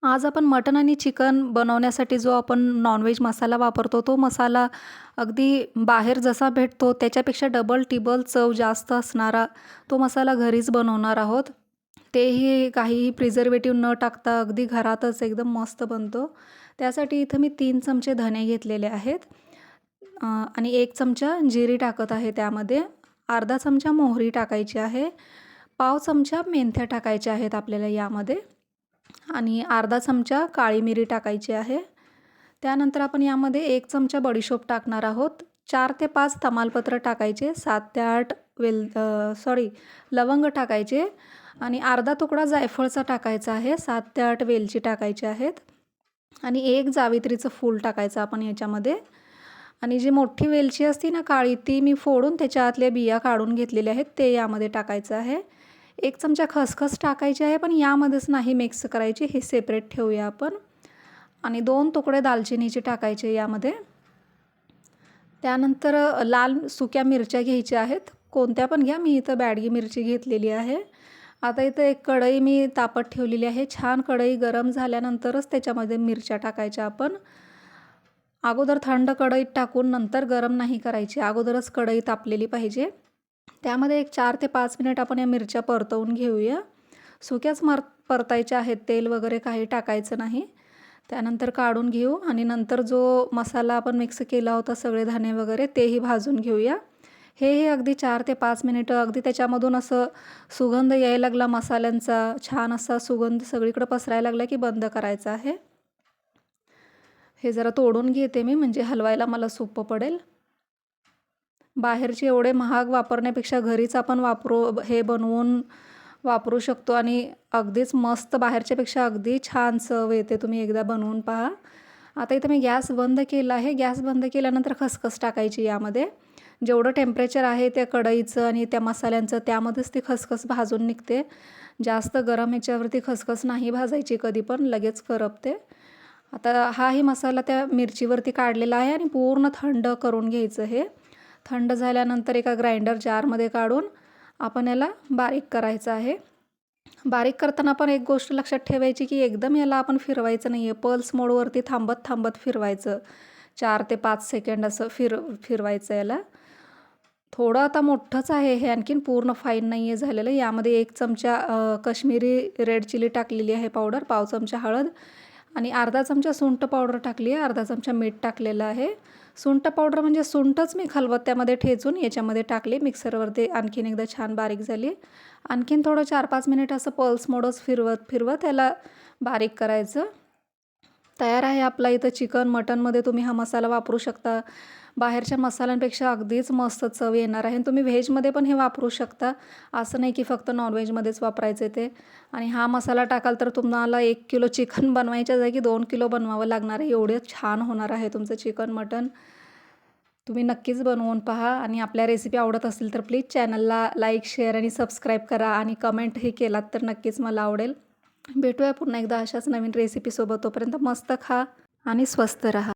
आज आपण मटण आणि चिकन बनवण्यासाठी जो आपण नॉनव्हेज मसाला वापरतो, तो मसाला अगदी बाहेर जसा भेटतो त्याच्यापेक्षा डबल टिबल चव जास्त असणारा तो मसाला घरीच बनवणार आहोत. तेही काहीही प्रिझर्वेटिव्ह न टाकता अगदी घरातच एकदम मस्त बनतो. त्यासाठी इथं मी 3 चमचे धने घेतलेले आहेत आणि 1 चमचा जिरी टाकत आहे त्यामध्ये. अर्धा चमचा मोहरी टाकायची आहे. पाव चमचा मेथ्या टाकायच्या आहेत आपल्याला यामध्ये. आणि अर्धा चमचा काळी मिरी टाकायची आहे. त्यानंतर आपण यामध्ये 1 चमचा बडीशोप टाकणार आहोत. 4 ते 5 तमालपत्र टाकायचे, 7 ते 8 लवंग टाकायचे आणि अर्धा तुकडा जायफळचा टाकायचा आहे, 7 ते 8 वेलची टाकायचे आहेत आणि 1 जावित्रीचं फूल टाकायचं आपण याच्यामध्ये. आणि जी मोठी वेलची असते ना काळी, ती मी फोडून त्याच्या आतल्या बिया काढून घेतलेल्या आहेत, ते यामध्ये टाकायचं आहे. 1 चमचा खसखस टाकायची आहे, पण यामध्येच नाही मिक्स करायची, हे सेपरेट ठेवूया आपण. आणि 2 तुकडे दालचिनीचे टाकायचे यामध्ये. त्यानंतर लाल सुक्या मिरच्या घ्यायच्या आहेत, कोणत्या पण घ्या, मी इथं बॅडगी मिरची घेतलेली आहे. आता इथं एक कढई मी तापत ठेवलेली आहे. छान कढई गरम झाल्यानंतरच त्याच्यामध्ये मिरच्या टाकायच्या आपण. अगोदर थंड कढईत टाकून नंतर गरम नाही करायची, अगोदरच कढई तापलेली पाहिजे. त्यामध्ये एक 4 ते 5 मिनिट आपण या मिरच्या परतवून घेऊया. सुक्याच परतायच्या आहेत, तेल वगैरे काही टाकायचं नाही. त्यानंतर काढून घेऊ आणि नंतर जो मसाला आपण मिक्स केला होता सगळे धणे वगैरे, तेही भाजून घेऊया. हे अगदी 4 ते 5 मिनिटं अगदी त्याच्यामधून असं सुगंध यायला लागला मसाल्यांचा, छान असा सुगंध सगळीकडे पसरायला लागला की बंद करायचा आहे. हे जरा तोडून घेते मी, म्हणजे हलवायला मला सोपं पडेल. बाहेरचे एवढे महाग वापरण्यापेक्षा घरीच आपण हे बनवून वापरू शकतो आणि अगदीच मस्त, बाहेरच्यापेक्षा अगदी छान चव येते. तुम्ही एकदा बनवून पहा. आता इथं मी गॅस बंद केला आहे. गॅस बंद केल्यानंतर खसखस टाकायची यामध्ये. जेवढं टेम्परेचर आहे त्या कढईचं आणि त्या मसाल्यांचं, त्यामध्येच ती खसखस भाजून निघते. जास्त गरम ह्याच्यावरती खसखस नाही भाजायची कधी पण, लगेच करपते. आता हाही मसाला त्या मिरचीवरती काढलेला आहे आणि पूर्ण थंड करून घ्यायचं हे. थंड झाल्यानंतर एका ग्राइंडर जारमध्ये काढून आपण याला बारीक करायचं आहे. बारीक करताना पण एक गोष्ट लक्षात ठेवायची की एकदम याला आपण फिरवायचं नाही आहे. पल्स मोडवरती थांबत थांबत फिरवायचं. 4 ते 5 सेकंड असं फिरवायचं याला. थोडं आता मोठंच आहे हे, आणखीन पूर्ण फाईन नाही आहे झालेलं. यामध्ये 1 चमचा काश्मीरी रेड चिली टाकलेली आहे पावडर, पाव चमचा हळद आणि अर्धा चमचा सुंठ पावडर टाकली आहे, अर्धा चमचा मीठ टाकलेलं आहे. सुंठ पावडर म्हणजे सुंठच मी खलबत्त्यामध्ये ठेचून याच्यामध्ये टाकली. मिक्सरवरती आणखीन एकदा छान बारीक झाली. आणखीन थोडं 4-5 मिनिट असं पल्स मोडच फिरवत त्याला बारीक करायचं. तयार आहे आपला इथं चिकन. मटनमध्ये तुम्ही हा मसाला वापरू शकता. बाहेरच्या मसाल्यांपेक्षा अगदीच मस्त चव येणार आहे. तुम्ही व्हेजमध्ये पण हे वापरू शकता, असं नाही की फक्त नॉनव्हेजमध्येच वापरायचं ते. आणि हा मसाला टाकाल तर तुम्हाला 1 किलो चिकन बनवायच्या जागी 2 किलो बनवावं लागणार आहे. एवढं छान होणार आहे तुमचं चिकन मटन. तुम्ही नक्कीच बनवून पहा आणि आपल्या रेसिपी आवडत असतील तर प्लीज चॅनलला लाईक, शेअर आणि सबस्क्राईब करा आणि कमेंटही केलात तर नक्कीच मला आवडेल. भेटूया पुन्हा एकदा अशाच नवीन रेसिपीसोबत. तोपर्यंत मस्त खा आणि स्वस्त रहा.